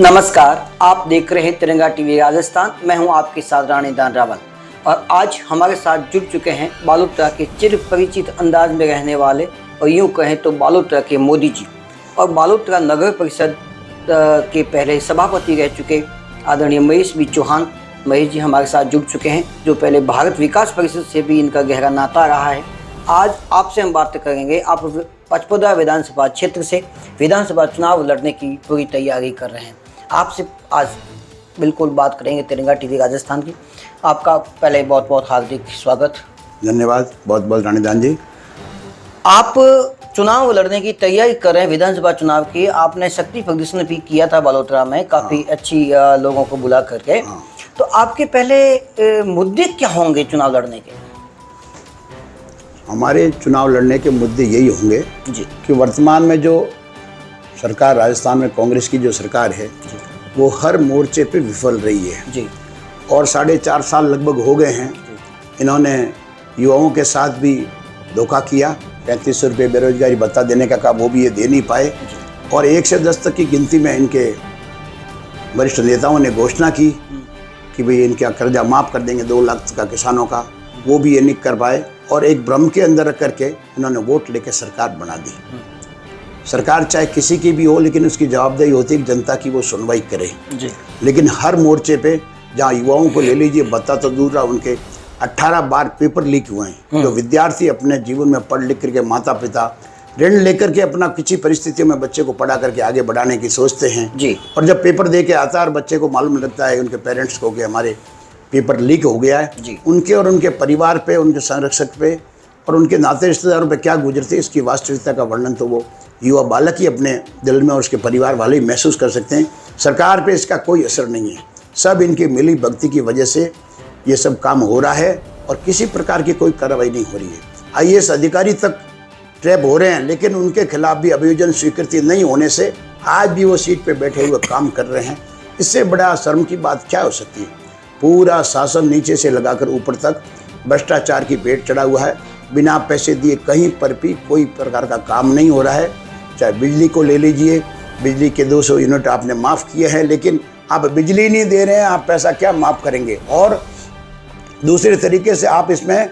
नमस्कार, आप देख रहे हैं तिरंगा टीवी राजस्थान। मैं हूं आपके साथ रानीदान रावल और आज हमारे साथ जुड़ चुके हैं बालोतरा के चिर परिचित अंदाज में रहने वाले और यूं कहें तो बालोतरा के मोदी जी और बालोतरा नगर परिषद के पहले सभापति रह चुके आदरणीय महेश बी चौहान। महेश जी हमारे साथ जुड़ चुके हैं, जो पहले भारत विकास परिषद से भी इनका गहरा नाता रहा है। आज आपसे हम बात करेंगे, आप पचपदरा विधानसभा क्षेत्र से विधानसभा चुनाव लड़ने की पूरी तैयारी कर रहे हैं। आपसे आज बिल्कुल बात करेंगे तिरंगा टीवी राजस्थान की। आपका पहले बहुत बहुत हार्दिक स्वागत। धन्यवाद बहुत बहुत रानीदान जी। आप चुनाव लड़ने की तैयारी कर रहे हैं विधानसभा चुनाव की। आपने शक्ति प्रदर्शन भी किया था बालोतरा में, काफ़ी अच्छी लोगों को बुला करके। तो आपके पहले मुद्दे क्या होंगे चुनाव लड़ने के? हमारे चुनाव लड़ने के मुद्दे यही होंगे जी कि वर्तमान में जो सरकार राजस्थान में कांग्रेस की जो सरकार है वो हर मोर्चे पे विफल रही है जी। और 4.5 साल लगभग हो गए हैं। इन्होंने युवाओं के साथ भी धोखा किया। 3500 रुपये बेरोजगारी भत्ता देने का काम वो भी ये दे नहीं पाए और 1 से 10 तक की गिनती में इनके वरिष्ठ नेताओं ने घोषणा की कि भाई इनका कर्जा माफ़ कर देंगे 2 लाख का किसानों का, वो भी ये नहीं कर पाए और एक भ्रम के अंदर रख करके इन्होंने वोट लेके सरकार बना दी। सरकार चाहे किसी की भी हो, लेकिन उसकी जवाबदेही होती है जनता की वो सुनवाई करे जी। लेकिन हर मोर्चे पे जहाँ युवाओं को ले लीजिए, भत्ता तो दूर रहा, उनके 18 बार पेपर लीक हुए हैं। जो विद्यार्थी अपने जीवन में पढ़ लिख करके माता पिता ऋण लेकर के अपना किसी परिस्थितियों में बच्चे को पढ़ा करके आगे बढ़ाने की सोचते हैं जी। और जब पेपर दे के आता है और बच्चे को मालूम लगता है उनके पेरेंट्स को कि हमारे पेपर लीक हो गया है जी। उनके और उनके परिवार पे, उनके संरक्षक पे और उनके नाते रिश्तेदारों पे क्या गुजरती है, इसकी वास्तविकता का वर्णन तो वो युवा बालक ही अपने दिल में और उसके परिवार वाले ही महसूस कर सकते हैं। सरकार पे इसका कोई असर नहीं है। सब इनकी मिली भक्ति की वजह से ये सब काम हो रहा है और किसी प्रकार की कोई कार्रवाई नहीं हो रही है। IAS अधिकारी तक ट्रैप हो रहे हैं, लेकिन उनके खिलाफ भी अभियोजन स्वीकृति नहीं होने से आज भी वो सीट पे बैठे हुए काम कर रहे हैं। इससे बड़ा शर्म की बात क्या हो सकती है? पूरा शासन नीचे से लगाकर ऊपर तक भ्रष्टाचार की पेट चढ़ा हुआ है। बिना पैसे दिए कहीं पर भी कोई प्रकार का काम नहीं हो रहा है। चाहे बिजली को ले लीजिए, बिजली के 200 यूनिट आपने माफ़ किए हैं, लेकिन आप बिजली नहीं दे रहे हैं, आप पैसा क्या माफ़ करेंगे? और दूसरे तरीके से आप इसमें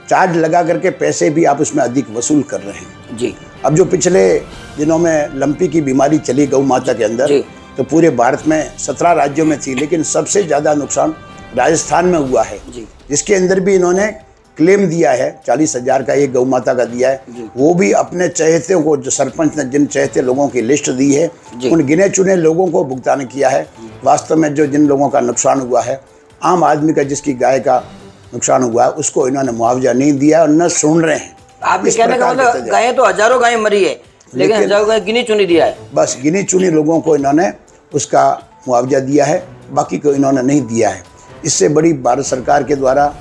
चार्ज लगा करके पैसे भी आप उसमें अधिक वसूल कर रहे हैं जी। अब जो पिछले दिनों में लंपी की बीमारी चली गौ माता के अंदर, तो पूरे भारत में 17 राज्यों में थी, लेकिन सबसे ज़्यादा नुकसान राजस्थान में हुआ है जी। जिसके अंदर भी इन्होंने क्लेम दिया है 40,000 का, एक गौ माता का दिया है। वो भी अपने चहेते को, जो सरपंच ने जिन चहेते लोगों की लिस्ट दी है उन गिने चुने लोगों को भुगतान किया है। वास्तव में जो जिन लोगों का नुकसान हुआ है, आम आदमी का जिसकी गाय का नुकसान हुआ है, उसको इन्होंने मुआवजा नहीं दिया और न सुन रहे हैं। आप कहने का मतलब गायें तो हजारों गायें मरी है, लेकिन हजारों गायें गिनी चुनी दिया है। बस गिनी चुनी लोगों को इन्होंने उसका मुआवजा दिया है, बाकी को इन्होंने नहीं दिया है। इससे बड़ी भारत सरकार के द्वारा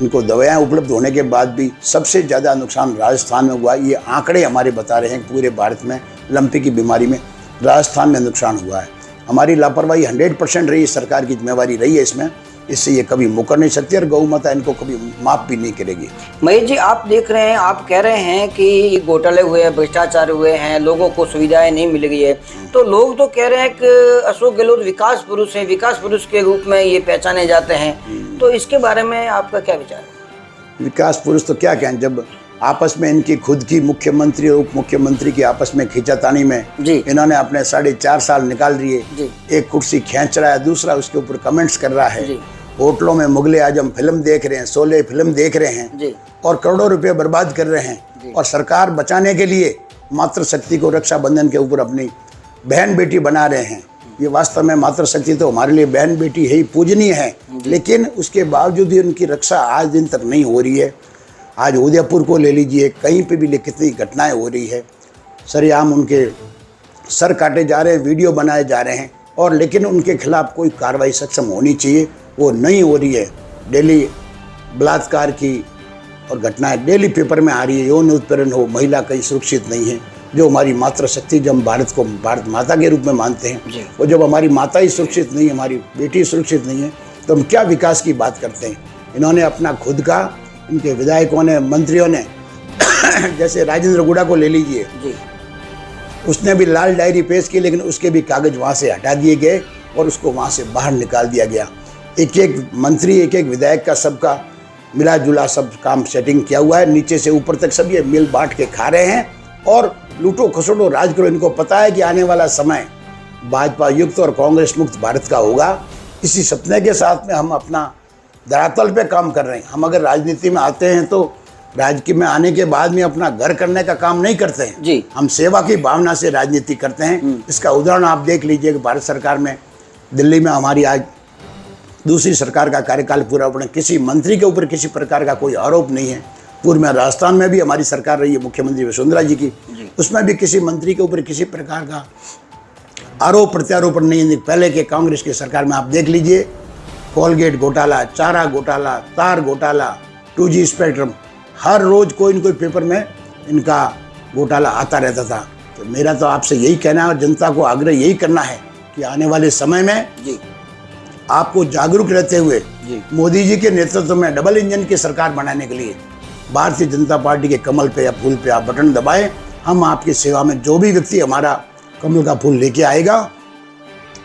इनको दवाएं उपलब्ध होने के बाद भी सबसे ज़्यादा नुकसान राजस्थान में हुआ। ये आंकड़े हमारे बता रहे हैं पूरे भारत में लंपी की बीमारी में राजस्थान में नुकसान हुआ है। हमारी लापरवाही 100% रही, सरकार की जिम्मेवारी रही है इसमें। इससे ये कभी मुकर नहीं सकती और गौ माता इनको कभी माफ़ भी नहीं करेगी। महेश जी, आप देख रहे हैं, आप कह रहे हैं कि घोटाले हुए हैं, भ्रष्टाचार हुए हैं, लोगों को सुविधाएं नहीं मिल रही है, तो लोग तो कह रहे हैं कि अशोक गहलोत विकास पुरुष हैं, विकास पुरुष के रूप में ये पहचाने जाते हैं। तो इसके बारे में आपका क्या विचार है? विकास पुरुष तो क्या कहें, जब आपस में इनकी खुद की मुख्यमंत्री और उप मुख्यमंत्री की आपस में खींचातानी में इन्होंने अपने 4.5 साल निकाल दिए। एक कुर्सी खींच रहा है, दूसरा उसके ऊपर कमेंट्स कर रहा है। होटलों में मुगले आजम फिल्म देख रहे हैं, शोले फिल्म देख रहे हैं और करोड़ों रुपए बर्बाद कर रहे हैं। और सरकार बचाने के लिए मातृशक्ति को रक्षाबंधन के ऊपर अपनी बहन बेटी बना रहे हैं। ये वास्तव में मातृशक्ति तो हमारे लिए बहन बेटी है ही, पूजनीय है, लेकिन उसके बावजूद भी उनकी रक्षा आज दिन तक नहीं हो रही है। आज उदयपुर को ले लीजिए, कहीं पे भी कितनी घटनाएं हो रही है। सरेआम उनके सर काटे जा रहे हैं, वीडियो बनाए जा रहे हैं, और लेकिन उनके खिलाफ कोई कार्रवाई सक्षम होनी चाहिए, वो नहीं हो रही है। डेली बलात्कार की और घटनाएं डेली पेपर में आ रही है। यौन उत्पीड़न हो, महिला कहीं सुरक्षित नहीं है। जो हमारी मातृशक्ति, जब हम भारत को भारत माता के रूप में मानते हैं, और जब हमारी माता ही सुरक्षित नहीं है, हमारी बेटी सुरक्षित नहीं है, तो हम क्या विकास की बात करते हैं? इन्होंने अपना खुद का, इनके विधायकों ने, मंत्रियों ने जैसे राजेंद्र गुड़ा को ले लीजिए, उसने भी लाल डायरी पेश की, लेकिन उसके भी कागज वहाँ से हटा दिए गए और उसको वहाँ से बाहर निकाल दिया गया। एक एक मंत्री, एक एक विधायक का सबका मिला जुला सब काम सेटिंग किया हुआ है, नीचे से ऊपर तक सब ये मिल बांट के खा रहे हैं और लूटो खसोटो राज करो। इनको पता है कि आने वाला समय भाजपा युक्त और कांग्रेस मुक्त भारत का होगा। इसी सपने के साथ में हम अपना धरातल पे काम कर रहे हैं। हम अगर राजनीति में आते हैं तो राजनीति में आने के बाद में अपना घर करने का काम नहीं करते हैं जी। हम सेवा की भावना से राजनीति करते हैं। इसका उदाहरण आप देख लीजिए कि भारत सरकार में दिल्ली में हमारी आज दूसरी सरकार का कार्यकाल पूरा होने, किसी मंत्री के ऊपर किसी प्रकार का कोई आरोप नहीं है। पूर्व में राजस्थान में भी हमारी सरकार रही है मुख्यमंत्री वसुंधरा जी की, उसमें भी किसी मंत्री के ऊपर किसी प्रकार का आरोप प्रत्यारोपण नहीं है। पहले के कांग्रेस की सरकार में आप देख लीजिए, कोलगेट घोटाला, चारा घोटाला, तार घोटाला, 2G स्पेक्ट्रम, हर रोज कोई न कोई पेपर में इनका घोटाला आता रहता था। तो मेरा तो आपसे यही कहना है और जनता को आग्रह यही करना है कि आने वाले समय में जी आपको जागरूक रहते हुए मोदी जी के नेतृत्व में डबल इंजन की सरकार बनाने के लिए भारतीय जनता पार्टी के कमल पे या फूल पे आप बटन दबाएं। हम आपकी सेवा में जो भी व्यक्ति हमारा कमल का फूल लेके आएगा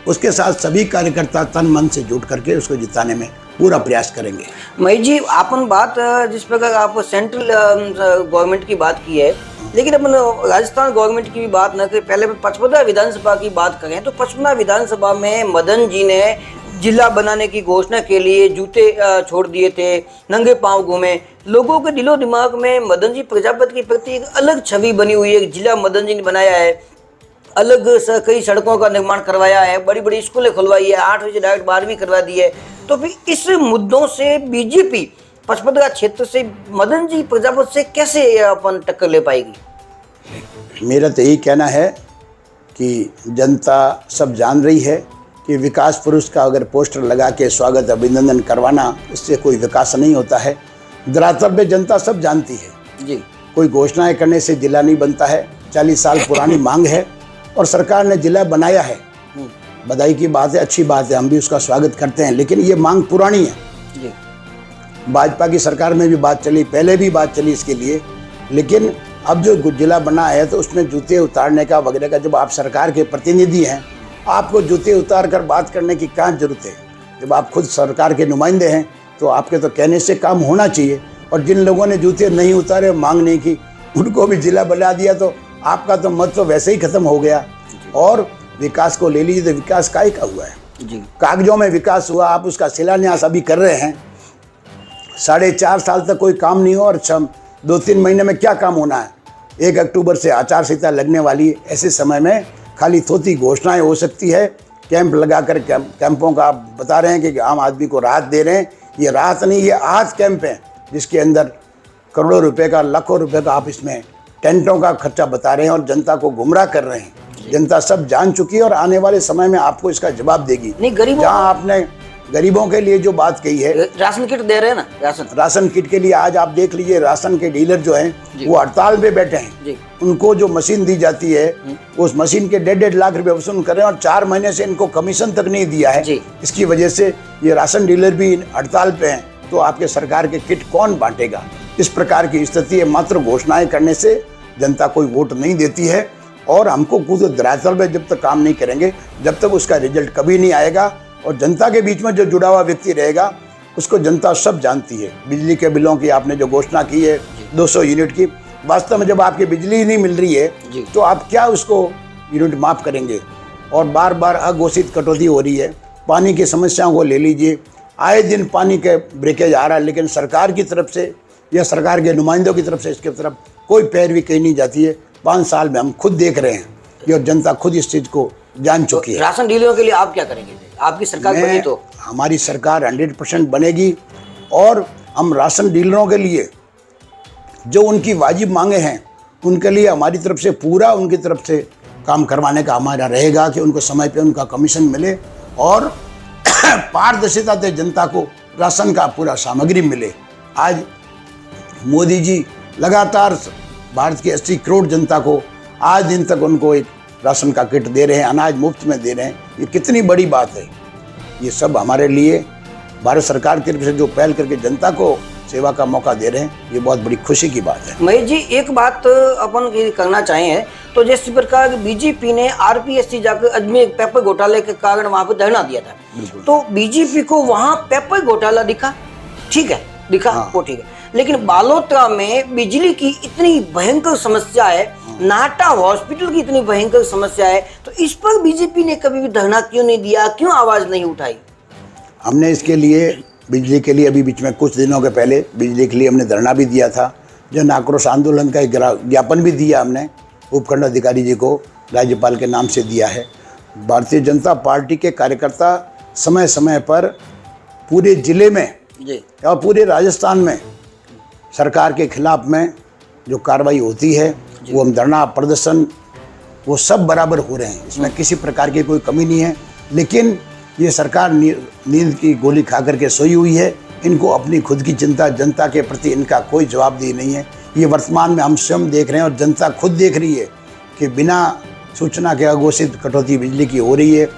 उसके साथ सभी कार्यकर्ता तन मन से जुट करके उसको जिताने में पूरा प्रयास करेंगे। महेश जी, अपन बात जिस प्रकार आप सेंट्रल गवर्नमेंट की बात की है, लेकिन अपन राजस्थान गवर्नमेंट की भी बात न करें, पहले 55 विधानसभा की बात करें तो 55 विधानसभा में मदन जी ने जिला बनाने की घोषणा के लिए जूते छोड़ दिए थे, नंगे पांव घूमे। लोगों के दिलो दिमाग में मदन जी प्रजापति के प्रति एक अलग छवि बनी हुई है। जिला मदन जी ने बनाया है, अलग कई सड़कों का निर्माण करवाया है, बड़ी बड़ी स्कूलें खुलवाई है, 8 बजे डायरेक्ट 12वीं करवा दी है। तो फिर इस मुद्दों से बीजेपी 55 क्षेत्र से मदन जी प्रजापति से कैसे अपन टक्कर ले पाएगी? मेरा तो यही कहना है कि जनता सब जान रही है कि विकास पुरुष का अगर पोस्टर लगा के स्वागत अभिनंदन करवाना, इससे कोई विकास नहीं होता है। धरातल पे जनता सब जानती है जी। कोई घोषणाएं करने से जिला नहीं बनता है। 40 साल पुरानी मांग है और सरकार ने जिला बनाया है, बधाई की बात है, अच्छी बात है, हम भी उसका स्वागत करते हैं। लेकिन ये मांग पुरानी है जी। भाजपा की सरकार में भी बात चली, पहले भी बात चली इसके लिए, लेकिन अब जो जिला बना है तो उसमें जूते उतारने का वगैरह का, जब आप सरकार के प्रतिनिधि हैं आपको जूते उतार कर बात करने की क्या जरूरत है? जब आप खुद सरकार के नुमाइंदे हैं तो आपके तो कहने से काम होना चाहिए। और जिन लोगों ने जूते नहीं उतारे, मांग नहीं की, उनको भी जिला बना दिया तो आपका तो मत तो वैसे ही खत्म हो गया। और विकास को ले लीजिए तो विकास काहे का हुआ है जी। कागजों में विकास हुआ, आप उसका शिलान्यास अभी कर रहे हैं। 4.5 साल तक कोई काम नहीं हो और 2-3 महीने में क्या काम होना है? 1 अक्टूबर से आचार संहिता लगने वाली है। ऐसे समय में खाली थोती घोषणाएं हो सकती है। कैंप लगाकर कैंपों का आप बता रहे हैं कि आम आदमी को राहत दे रहे हैं। ये राहत नहीं, ये आहत कैंप है जिसके अंदर करोड़ों रुपए का, लाखों रुपए का आप इसमें टेंटों का खर्चा बता रहे हैं और जनता को गुमराह कर रहे हैं। जनता सब जान चुकी है और आने वाले समय में आपको इसका जवाब देगी। नहीं, गरीबों जहाँ आपने गरीबों के लिए जो बात कही है, राशन किट दे रहे हैं ना, राशन किट के लिए आज आप देख लीजिए, राशन के डीलर जो हैं वो हड़ताल पे बैठे हैं। उनको जो मशीन दी जाती है उस मशीन के 1.5 लाख रुपए वसूल कर रहे हैं और 4 महीने से इनको कमीशन तक नहीं दिया है। इसकी वजह से ये राशन डीलर भी हड़ताल पे हैं। तो आपके सरकार के किट कौन बांटेगा? इस प्रकार की स्थिति है। मात्र घोषणाएं करने से जनता कोई वोट नहीं देती है और हमको खुद धरातल पे जब तक काम नहीं करेंगे, जब तक उसका रिजल्ट कभी नहीं आएगा। और जनता के बीच में जो जुड़ा हुआ व्यक्ति रहेगा उसको जनता सब जानती है। बिजली के बिलों की आपने जो घोषणा की है 200 यूनिट की, वास्तव में जब आपकी बिजली ही नहीं मिल रही है तो आप क्या उसको यूनिट माफ़ करेंगे? और बार बार अघोषित कटौती हो रही है। पानी की समस्याओं को ले लीजिए, आए दिन पानी के ब्रेकेज आ रहा है, लेकिन सरकार की तरफ से या सरकार के नुमाइंदों की तरफ से इसके तरफ कोई पैरवी कही नहीं जाती है। 5 साल में हम खुद देख रहे हैं कि जनता खुद इस चीज़ को जान चुकी है। राशन डीलरों के लिए आप क्या करेंगे? आपकी सरकार बनी तो हमारी सरकार 100% बनेगी और हम राशन डीलरों के लिए जो उनकी वाजिब मांगे हैं उनके लिए हमारी तरफ से पूरा उनकी तरफ से काम करवाने का हमारा रहेगा कि उनको समय पे उनका कमीशन मिले और पारदर्शिता से जनता को राशन का पूरा सामग्री मिले। आज मोदी जी लगातार भारत की 80 करोड़ जनता को आज दिन तक उनको एक राशन का किट दे रहे हैं, अनाज मुफ्त में दे रहे हैं। ये कितनी बड़ी बात है। ये सब हमारे लिए भारत सरकार की तरफ से जो पहल करके जनता को सेवा का मौका दे रहे हैं, ये बहुत बड़ी खुशी की बात है। महेश जी, एक बात अपन करना चाहें तो जिस प्रकार बीजेपी ने आरपीएससी जाकर अजमेर पेपर घोटाले के कारण वहां पर धरना दिया था, तो बीजेपी को वहां पेपर घोटाला दिखा, ठीक है, दिखा, वो ठीक है, लेकिन बालोतरा में बिजली की इतनी भयंकर समस्या है, नाटा हॉस्पिटल की इतनी भयंकर समस्या है, तो इस पर बीजेपी ने कभी भी धरना क्यों नहीं दिया, क्यों आवाज नहीं उठाई? हमने इसके लिए बिजली के लिए अभी बीच में कुछ दिनों के पहले बिजली के लिए हमने धरना भी दिया था, जन आक्रोश आंदोलन का एक ज्ञापन भी दिया हमने उपखंड अधिकारी जी को, राज्यपाल के नाम से दिया है। भारतीय जनता पार्टी के कार्यकर्ता समय समय पर पूरे जिले में जी और पूरे राजस्थान में सरकार के खिलाफ में जो कार्रवाई होती है, वो हम धरना प्रदर्शन वो सब बराबर हो रहे हैं, इसमें किसी प्रकार की कोई कमी नहीं है। लेकिन ये सरकार नींद की गोली खा करके सोई हुई है, इनको अपनी खुद की चिंता, जनता के प्रति इनका कोई जवाबदेही नहीं है। ये वर्तमान में हम स्वयं देख रहे हैं और जनता खुद देख रही है कि बिना सूचना के अघोषित कटौती बिजली की हो रही है।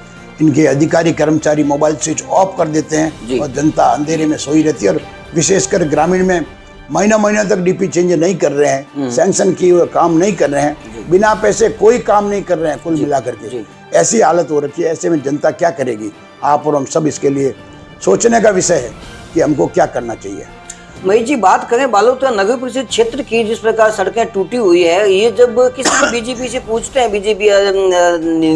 इनके अधिकारी कर्मचारी मोबाइल स्विच ऑफ कर देते हैं और जनता अंधेरे में सोई रहती है। और विशेषकर ग्रामीण में महीना तक डीपी चेंज नहीं कर रहे हैं, सैंक्शन किए हुए काम नहीं कर रहे हैं, बिना पैसे कोई काम नहीं कर रहे हैं, कुल मिला करके ऐसी हालत हो रखी है। ऐसे में जनता क्या करेगी? आप और हम सब इसके लिए सोचने का विषय है कि हमको क्या करना चाहिए। महेश जी, बात करें बालोतरा नगर परिषद क्षेत्र की, जिस प्रकार सड़कें टूटी हुई है, ये जब किसी बीजेपी से पूछते हैं, बीजेपी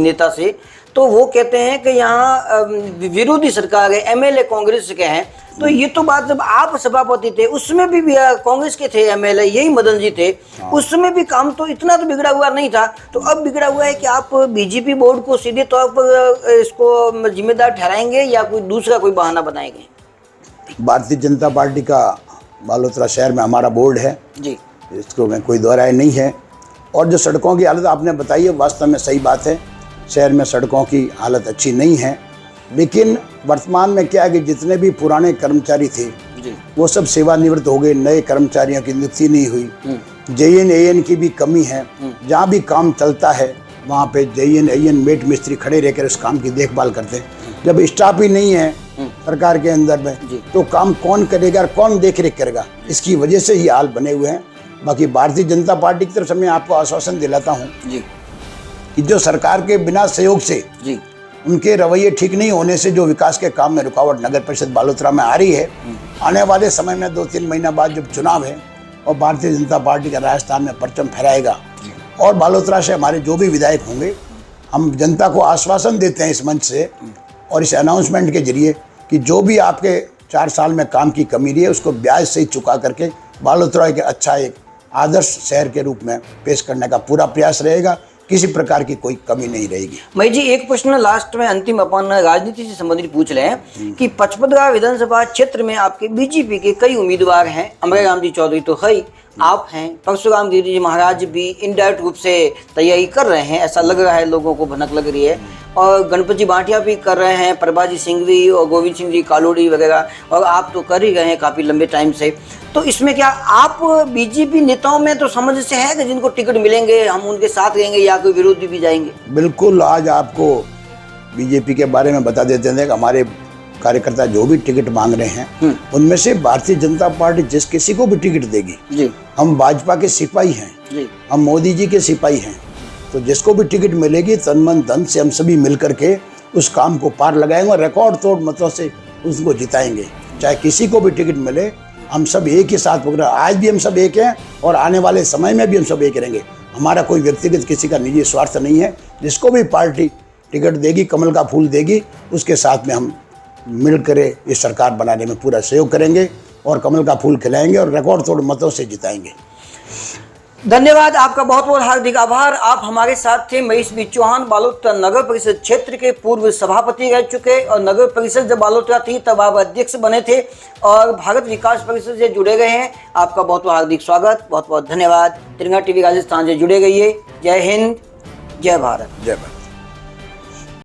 नेता से, तो वो कहते हैं कि यहाँ विरोधी सरकार है, एमएलए कांग्रेस के हैं। तो ये तो बात जब आप सभापति थे उसमें भी कांग्रेस के थे एमएलए, यही मदन जी थे, उसमें भी काम तो इतना तो बिगड़ा हुआ नहीं था। तो अब बिगड़ा हुआ है कि आप बीजेपी बोर्ड को सीधे तौर पर इसको जिम्मेदार ठहराएंगे या कोई दूसरा कोई बहाना बनाएंगे? भारतीय जनता पार्टी का बालोतरा शहर में हमारा बोर्ड है जी, इसको में कोई दो राय नहीं है। और जो सड़कों की हालत आपने बताई है, वास्तव में सही बात है, शहर में सड़कों की हालत अच्छी नहीं है। लेकिन वर्तमान में क्या है कि जितने भी पुराने कर्मचारी थे वो सब सेवानिवृत्त हो गए, नए कर्मचारियों की नियुक्ति नहीं हुई। जेएन एएन की भी कमी है, जहाँ भी काम चलता है वहाँ पे जेएन एएन मेट मिस्त्री खड़े रहकर उस काम की देखभाल करते हैं। जब स्टाफ ही नहीं है सरकार के अंदर में, तो काम कौन करेगा और कौन देख रेख करेगा? इसकी वजह से ही हाल बने हुए हैं। बाकी भारतीय जनता पार्टी की तरफ से मैं आपको आश्वासन दिलाता हूँ कि जो सरकार के बिना सहयोग से, उनके रवैये ठीक नहीं होने से जो विकास के काम में रुकावट नगर परिषद बालोतरा में आ रही है, आने वाले समय में 2-3 महीना बाद जब चुनाव है और भारतीय जनता पार्टी का राजस्थान में परचम फहराएगा और बालोतरा से हमारे जो भी विधायक होंगे, हम जनता को आश्वासन देते हैं इस मंच से और इस अनाउंसमेंट के जरिए कि जो भी आपके 4 साल में काम की कमी रही है उसको ब्याज से ही चुका करके बालोतरा के अच्छा एक आदर्श शहर के रूप में पेश करने का पूरा प्रयास रहेगा। किसी प्रकार की कोई कमी नहीं रहेगी। महेश जी, एक प्रश्न लास्ट में अंतिम अपन राजनीति से संबंधित पूछ रहे हैं कि पचपदरा विधानसभा क्षेत्र में आपके बीजेपी के कई उम्मीदवार हैं। अमरेराम जी चौधरी तो है, आप हैं, परशुराम गिरी जी महाराज भी इनडायरेक्ट रूप से तैयारी कर रहे हैं, ऐसा लग रहा है, लोगों को भनक लग रही है, और गणपति भाटिया भी कर रहे हैं, प्रभाजी सिंघवी और गोविंद सिंह जी कालोड़ी वगैरह, और आप तो कर ही रहे हैं काफ़ी लंबे टाइम से। तो इसमें क्या आप बीजेपी नेताओं में तो समझ से है कि जिनको टिकट मिलेंगे हम उनके साथ रहेंगे या कोई विरोधी भी जाएंगे? बिल्कुल, आज आपको बीजेपी के बारे में बता देते हैं कि हमारे कार्यकर्ता जो भी टिकट मांग रहे हैं उनमें से भारतीय जनता पार्टी जिस किसी को भी टिकट देगी, हम भाजपा के सिपाही हैं, हम मोदी जी के सिपाही हैं, तो जिसको भी टिकट मिलेगी तन मन धन से हम सभी मिल करके उस काम को पार लगाएंगे और रिकॉर्ड तोड़ मतों से उसको जिताएंगे। चाहे किसी को भी टिकट मिले, हम सब एक ही साथ पकड़े। आज भी हम सब एक हैं और आने वाले समय में भी हम सब एक रहेंगे। हमारा कोई व्यक्तिगत किसी का निजी स्वार्थ नहीं है। जिसको भी पार्टी टिकट देगी, कमल का फूल देगी, उसके साथ में हम मिलकर इस सरकार बनाने में पूरा सहयोग करेंगे और कमल का फूल खिलाएंगे और रिकॉर्ड तोड़ मतों से जिताएंगे। धन्यवाद, आपका बहुत बहुत हार्दिक आभार। आप हमारे साथ थे महेश बी चौहान, बालोतरा नगर परिषद क्षेत्र के पूर्व सभापति रह चुके, और नगर परिषद जब बालोतरा थी तब आप अध्यक्ष बने थे और भारत विकास परिषद से जुड़े गए हैं। आपका बहुत बहुत हार्दिक स्वागत, बहुत बहुत धन्यवाद। तिरंगा टीवी राजस्थान से जुड़े रहिए। जय हिंद, जय भारत। जय भारत।